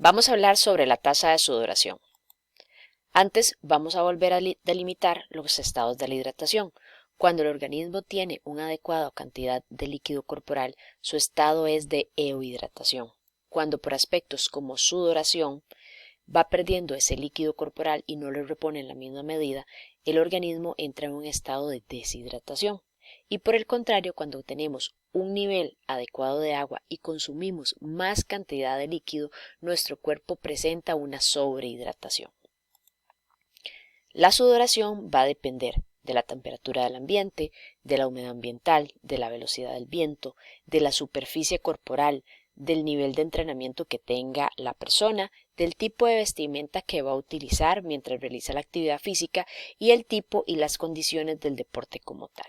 Vamos a hablar sobre la tasa de sudoración. Antes vamos a volver a delimitar los estados de la hidratación. Cuando el organismo tiene una adecuada cantidad de líquido corporal, su estado es de euhidratación. Cuando por aspectos como sudoración va perdiendo ese líquido corporal y no lo repone en la misma medida, el organismo entra en un estado de deshidratación. Y por el contrario, cuando tenemos un nivel adecuado de agua y consumimos más cantidad de líquido, nuestro cuerpo presenta una sobrehidratación. La sudoración va a depender de la temperatura del ambiente, de la humedad ambiental, de la velocidad del viento, de la superficie corporal, del nivel de entrenamiento que tenga la persona, del tipo de vestimenta que va a utilizar mientras realiza la actividad física y el tipo y las condiciones del deporte como tal.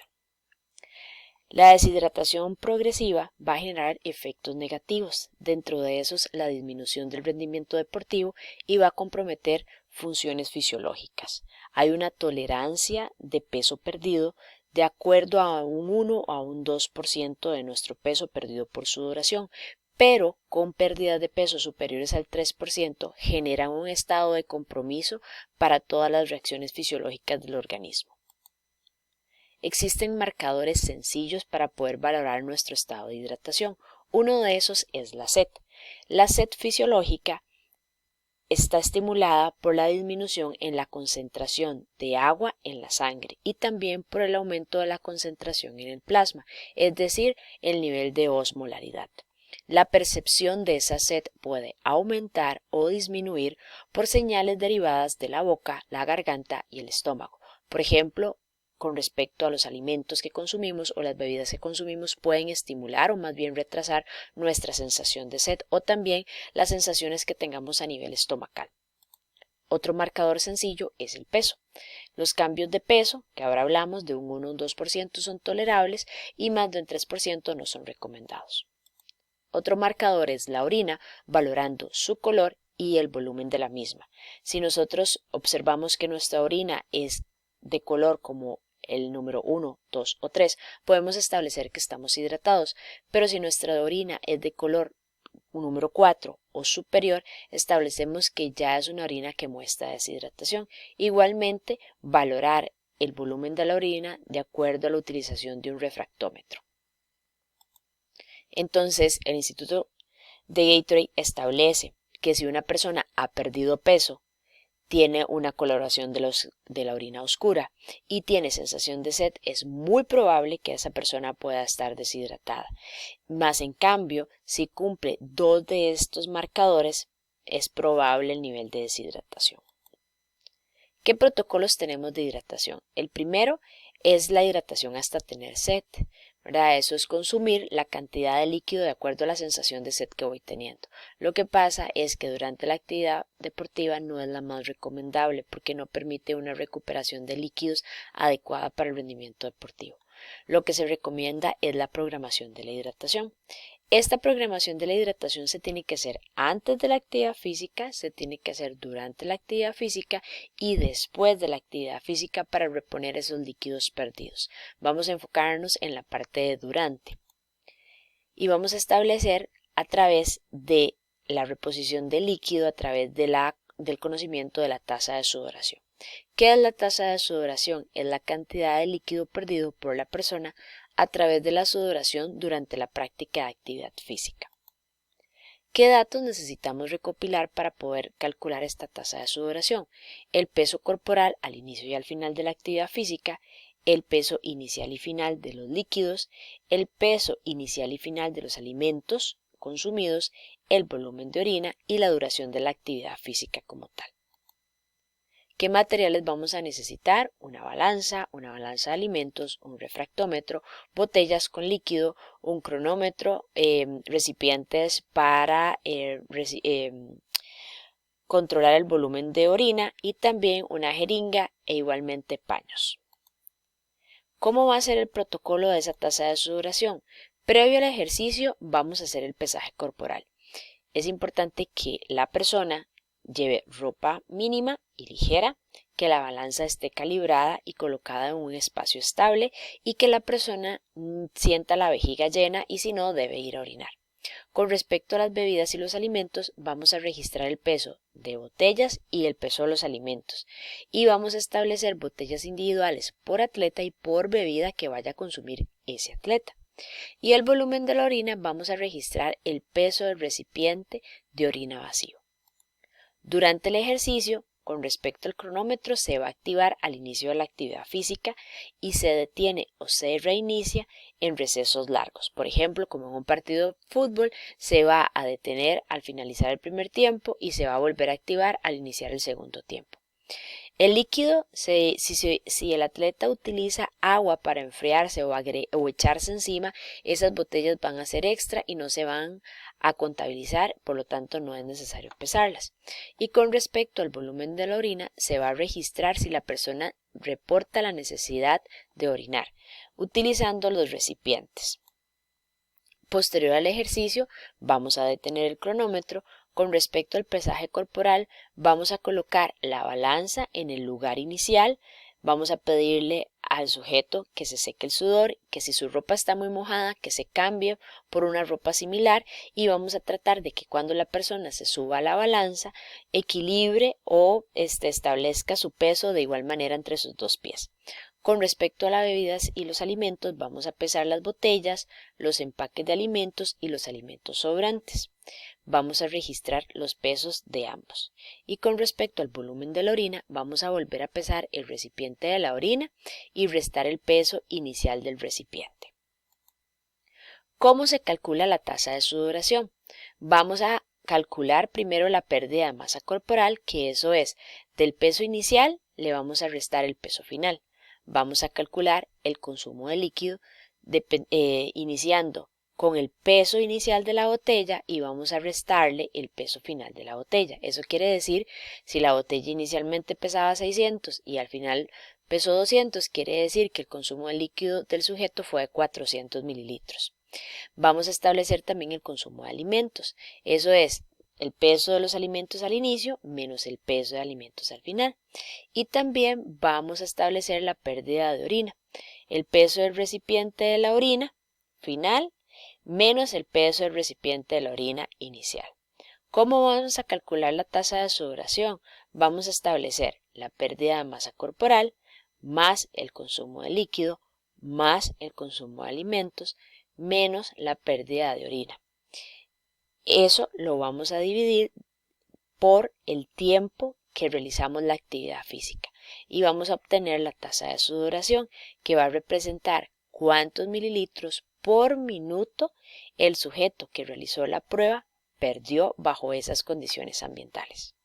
La deshidratación progresiva va a generar efectos negativos, dentro de esos la disminución del rendimiento deportivo y va a comprometer funciones fisiológicas. Hay una tolerancia de peso perdido de acuerdo a un 1 a un 2% de nuestro peso perdido por sudoración, pero con pérdidas de peso superiores al 3% generan un estado de compromiso para todas las reacciones fisiológicas del organismo. Existen marcadores sencillos para poder valorar nuestro estado de hidratación. Uno de esos es la sed. La sed fisiológica está estimulada por la disminución en la concentración de agua en la sangre y también por el aumento de la concentración en el plasma, es decir, el nivel de osmolaridad. La percepción de esa sed puede aumentar o disminuir por señales derivadas de la boca, la garganta y el estómago. Por ejemplo, con respecto a los alimentos que consumimos o las bebidas que consumimos pueden estimular o más bien retrasar nuestra sensación de sed o también las sensaciones que tengamos a nivel estomacal. Otro marcador sencillo es el peso. Los cambios de peso, que ahora hablamos de un 1 o un 2% son tolerables y más de un 3% no son recomendados. Otro marcador es la orina, valorando su color y el volumen de la misma. Si nosotros observamos que nuestra orina es de color como el número 1, 2 o 3, podemos establecer que estamos hidratados, pero si nuestra orina es de color número 4 o superior, establecemos que ya es una orina que muestra deshidratación. Igualmente, valorar el volumen de la orina de acuerdo a la utilización de un refractómetro. Entonces, el Instituto de Gatorade establece que si una persona ha perdido peso, tiene una coloración de la orina oscura y tiene sensación de sed, es muy probable que esa persona pueda estar deshidratada. Más en cambio, si cumple dos de estos marcadores, es probable el nivel de deshidratación. ¿Qué protocolos tenemos de hidratación? El primero es la hidratación hasta tener sed, ¿verdad? Eso es consumir la cantidad de líquido de acuerdo a la sensación de sed que voy teniendo. Lo que pasa es que durante la actividad deportiva no es la más recomendable porque no permite una recuperación de líquidos adecuada para el rendimiento deportivo. Lo que se recomienda es la programación de la hidratación. Esta programación de la hidratación se tiene que hacer antes de la actividad física, se tiene que hacer durante la actividad física y después de la actividad física para reponer esos líquidos perdidos. Vamos a enfocarnos en la parte de durante y vamos a establecer a través de la reposición de líquido, a través del conocimiento de la tasa de sudoración. ¿Qué es la tasa de sudoración? Es la cantidad de líquido perdido por la persona a través de la sudoración durante la práctica de actividad física. ¿Qué datos necesitamos recopilar para poder calcular esta tasa de sudoración? El peso corporal al inicio y al final de la actividad física, el peso inicial y final de los líquidos, el peso inicial y final de los alimentos consumidos, el volumen de orina y la duración de la actividad física como tal. ¿Qué materiales vamos a necesitar? Una balanza de alimentos, un refractómetro, botellas con líquido, un cronómetro, recipientes para controlar el volumen de orina y también una jeringa e igualmente paños. ¿Cómo va a ser el protocolo de esa tasa de sudoración? Previo al ejercicio vamos a hacer el pesaje corporal. Es importante que la persona lleve ropa mínima y ligera, que la balanza esté calibrada y colocada en un espacio estable y que la persona sienta la vejiga llena y si no debe ir a orinar. Con respecto a las bebidas y los alimentos, vamos a registrar el peso de botellas y el peso de los alimentos. Y vamos a establecer botellas individuales por atleta y por bebida que vaya a consumir ese atleta. Y el volumen de la orina vamos a registrar el peso del recipiente de orina vacío. Durante el ejercicio, con respecto al cronómetro, se va a activar al inicio de la actividad física y se detiene o se reinicia en recesos largos. Por ejemplo, como en un partido de fútbol, se va a detener al finalizar el primer tiempo y se va a volver a activar al iniciar el segundo tiempo. El líquido, si el atleta utiliza agua para enfriarse o echarse encima, esas botellas van a ser extra y no se van a contabilizar, por lo tanto no es necesario pesarlas. Y con respecto al volumen de la orina, se va a registrar si la persona reporta la necesidad de orinar, utilizando los recipientes. Posterior al ejercicio, vamos a detener el cronómetro. Con respecto al pesaje corporal, vamos a colocar la balanza en el lugar inicial. Vamos a pedirle al sujeto que se seque el sudor, que si su ropa está muy mojada, que se cambie por una ropa similar y vamos a tratar de que cuando la persona se suba a la balanza, equilibre o establezca su peso de igual manera entre sus dos pies. Con respecto a las bebidas y los alimentos, vamos a pesar las botellas, los empaques de alimentos y los alimentos sobrantes. Vamos a registrar los pesos de ambos. Y con respecto al volumen de la orina, vamos a volver a pesar el recipiente de la orina y restar el peso inicial del recipiente. ¿Cómo se calcula la tasa de sudoración? Vamos a calcular primero la pérdida de masa corporal, que eso es, del peso inicial le vamos a restar el peso final. Vamos a calcular el consumo de líquido iniciando con el peso inicial de la botella y vamos a restarle el peso final de la botella. Eso quiere decir, si la botella inicialmente pesaba 600 y al final pesó 200, quiere decir que el consumo de líquido del sujeto fue de 400 mililitros. Vamos a establecer también el consumo de alimentos. Eso es el peso de los alimentos al inicio menos el peso de alimentos al final. Y también vamos a establecer la pérdida de orina. El peso del recipiente de la orina final menos el peso del recipiente de la orina inicial. ¿Cómo vamos a calcular la tasa de sudoración? Vamos a establecer la pérdida de masa corporal más el consumo de líquido más el consumo de alimentos menos la pérdida de orina. Eso lo vamos a dividir por el tiempo que realizamos la actividad física y vamos a obtener la tasa de sudoración, que va a representar cuántos mililitros por minuto el sujeto que realizó la prueba perdió bajo esas condiciones ambientales.